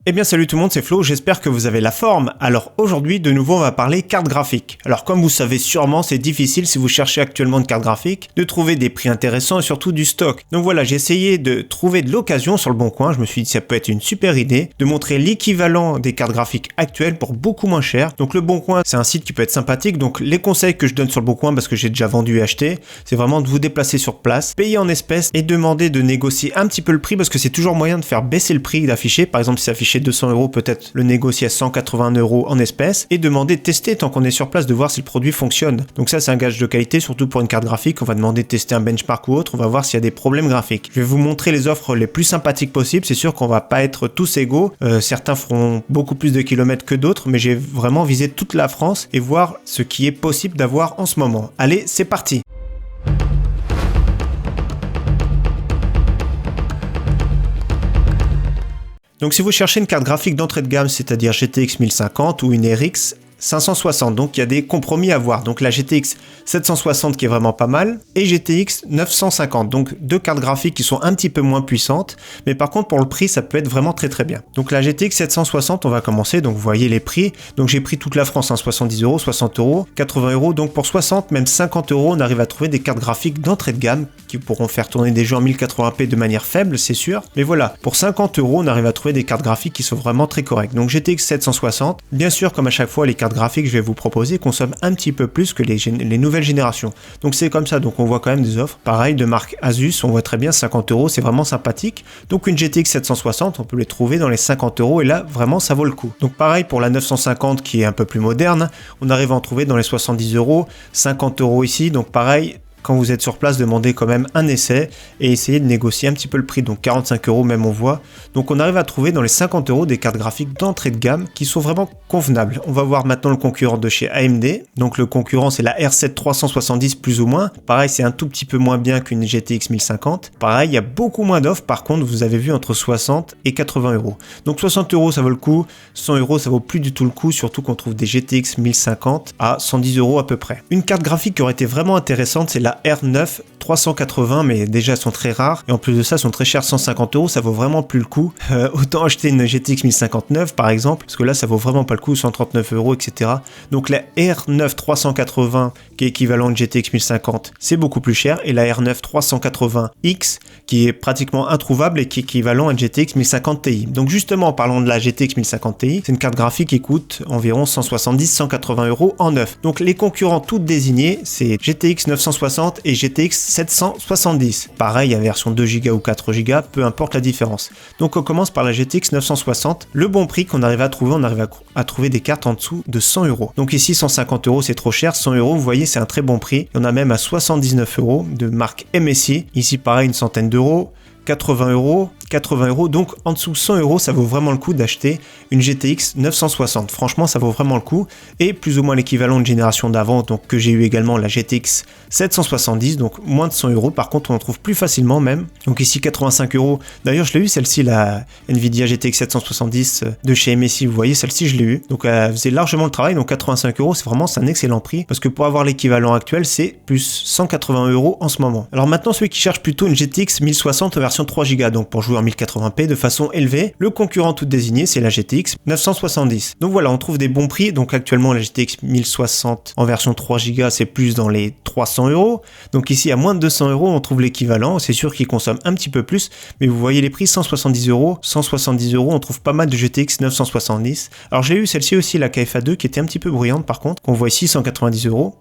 Eh bien salut tout le monde, c'est Flo, j'espère que vous avez la forme. Alors aujourd'hui de nouveau on va parler carte graphique. Alors comme vous savez sûrement c'est difficile si vous cherchez actuellement une carte graphique de trouver des prix intéressants et surtout du stock. Donc voilà, j'ai essayé de trouver de l'occasion sur le Bon Coin, je me suis dit ça peut être une super idée de montrer l'équivalent des cartes graphiques actuelles pour beaucoup moins cher. Donc le Bon Coin c'est un site qui peut être sympathique, donc les conseils que je donne sur le Bon Coin parce que j'ai déjà vendu et acheté, c'est vraiment de vous déplacer sur place, payer en espèces et demander de négocier un petit peu le prix parce que c'est toujours moyen de faire baisser le prix d'afficher. Par exemple si c'est affiché 200 €, peut-être le négocier à 180 € en espèces et demander de tester tant qu'on est sur place de voir si le produit fonctionne. Donc ça c'est un gage de qualité, surtout pour une carte graphique. On va demander de tester un benchmark ou autre, on va voir s'il y a des problèmes graphiques. Je vais vous montrer les offres les plus sympathiques possibles. C'est sûr qu'on va pas être tous égaux, certains feront beaucoup plus de kilomètres que d'autres, mais j'ai vraiment visé toute la France et voir ce qui est possible d'avoir en ce moment. Allez, c'est parti. Donc si vous cherchez une carte graphique d'entrée de gamme, c'est-à-dire GTX 1050 ou une RX 560, donc il y a des compromis à voir. Donc la GTX 760 qui est vraiment pas mal et GTX 950, donc deux cartes graphiques qui sont un petit peu moins puissantes, mais par contre pour le prix ça peut être vraiment très très bien. Donc la GTX 760, on va commencer, donc vous voyez les prix, donc j'ai pris toute la France, 70 €, 60 €, 80 €, donc pour 60, même 50 €, on arrive à trouver des cartes graphiques d'entrée de gamme qui pourront faire tourner des jeux en 1080p de manière faible, c'est sûr, mais voilà, pour 50 €, on arrive à trouver des cartes graphiques qui sont vraiment très correctes. Donc GTX 760, bien sûr comme à chaque fois les cartes graphiques que je vais vous proposer consomment un petit peu plus que les nouvelles générations. Donc c'est comme ça, donc on voit quand même des offres. Pareil de marque Asus, on voit très bien 50 €, c'est vraiment sympathique. Donc une GTX 760, on peut les trouver dans les 50 € et là vraiment ça vaut le coup. Donc pareil pour la 950 qui est un peu plus moderne, on arrive à en trouver dans les 70 €, 50 € ici, donc pareil. Quand vous êtes sur place, demandez quand même un essai et essayez de négocier un petit peu le prix. Donc 45 € même on voit. Donc on arrive à trouver dans les 50 € des cartes graphiques d'entrée de gamme qui sont vraiment convenables. On va voir maintenant le concurrent de chez AMD. Donc le concurrent c'est la R7 370 plus ou moins. Pareil c'est un tout petit peu moins bien qu'une GTX 1050. Pareil il y a beaucoup moins d'offres. Par contre vous avez vu entre 60 et 80 €. Donc 60 € ça vaut le coup. 100 € ça vaut plus du tout le coup. Surtout qu'on trouve des GTX 1050 à 110 € à peu près. Une carte graphique qui aurait été vraiment intéressante c'est la R9 380, mais déjà elles sont très rares et en plus de ça elles sont très chères, 150 €, ça vaut vraiment plus le coup. Autant acheter une GTX 1059 par exemple, parce que là ça vaut vraiment pas le coup, 139 €, etc. Donc la R9 380 qui est équivalent de GTX 1050, c'est beaucoup plus cher, et la R9 380X qui est pratiquement introuvable et qui est équivalent à une GTX 1050 Ti. Donc justement en parlant de la GTX 1050 Ti, c'est une carte graphique qui coûte environ 170-180 € en neuf. Donc les concurrents toutes désignés, c'est GTX 960 et GTX 770. Pareil, à version 2 Go ou 4 Go, peu importe la différence. Donc on commence par la GTX 960. Le bon prix qu'on arrive à trouver, on arrive à trouver des cartes en dessous de 100 €. Donc ici 150 € c'est trop cher, 100 €, vous voyez c'est un très bon prix. Il y en a même à 79 € de marque MSI. Ici pareil une centaine d'euros. 80 €, 80 €, donc en dessous de 100 € ça vaut vraiment le coup d'acheter une GTX 960. Franchement ça vaut vraiment le coup, et plus ou moins l'équivalent de génération d'avant, donc que j'ai eu également la GTX 770, donc moins de 100 €. Par contre on en trouve plus facilement même, donc ici 85 €. D'ailleurs je l'ai eu celle-ci, la Nvidia GTX 770 de chez MSI, vous voyez celle-ci je l'ai eu, donc elle faisait largement le travail. Donc 85 € c'est un excellent prix, parce que pour avoir l'équivalent actuel c'est plus 180 € en ce moment. Alors maintenant celui qui cherche plutôt une GTX 1060 version 3 Go, donc pour jouer en 1080p de façon élevée, le concurrent tout désigné c'est la GTX 970. Donc voilà, on trouve des bons prix. Donc actuellement la GTX 1060 en version 3 Go c'est plus dans les 300 €. Donc ici à moins de 200 € on trouve l'équivalent. C'est sûr qu'il consomme un petit peu plus, mais vous voyez les prix, 170 €, 170 €, on trouve pas mal de GTX 970. Alors j'ai eu celle-ci aussi, la KFA2, qui était un petit peu bruyante par contre, qu'on voit ici 190 €.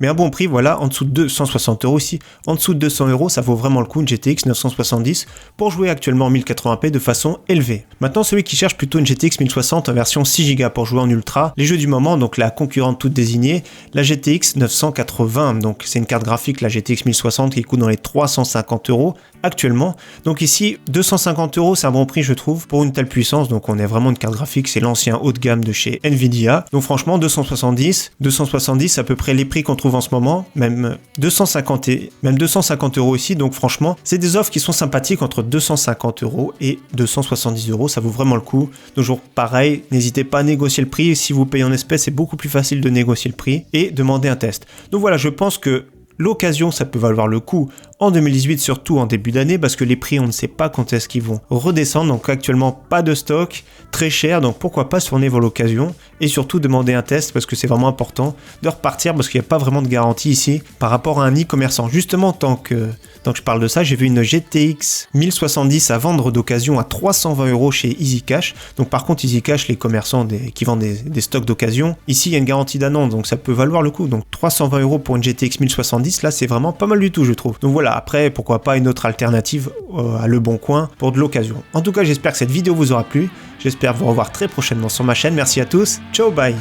Mais un bon prix, voilà, en dessous de 260 € ici, en dessous de 200 €, ça vaut vraiment le coup une GTX 970 pour jouer actuellement en 1080p de façon élevée. Maintenant, celui qui cherche plutôt une GTX 1060 en version 6 Go pour jouer en ultra, les jeux du moment, donc la concurrente toute désignée, la GTX 980, donc c'est une carte graphique, la GTX 1060 qui coûte dans les 350 € actuellement. Donc ici, 250 €, c'est un bon prix je trouve pour une telle puissance, donc on est vraiment une carte graphique, c'est l'ancien haut de gamme de chez Nvidia. Donc franchement, 270 à peu près les prix qu'on trouve en ce moment, même 250 € ici. Donc franchement c'est des offres qui sont sympathiques entre 250 € et 270 €, ça vaut vraiment le coup. Toujours pareil, n'hésitez pas à négocier le prix, si vous payez en espèces c'est beaucoup plus facile de négocier le prix et demander un test. Donc voilà, je pense que l'occasion ça peut valoir le coup en 2018, surtout en début d'année, parce que les prix, on ne sait pas quand est-ce qu'ils vont redescendre. Donc actuellement, pas de stock, très cher, donc pourquoi pas se tourner vers l'occasion et surtout demander un test parce que c'est vraiment important de repartir parce qu'il n'y a pas vraiment de garantie ici par rapport à un e-commerçant. Justement, tant que je parle de ça, j'ai vu une GTX 1070 à vendre d'occasion à 320 € chez EasyCash. Donc par contre, EasyCash, les commerçants qui vendent des stocks d'occasion, ici il y a une garantie d'un an, donc ça peut valoir le coup. Donc 320 € pour une GTX 1070, là c'est vraiment pas mal du tout, je trouve. Donc voilà, après pourquoi pas une autre alternative à Le Bon Coin pour de l'occasion. En tout cas, j'espère que cette vidéo vous aura plu. J'espère vous revoir très prochainement sur ma chaîne. Merci à tous. Ciao, bye.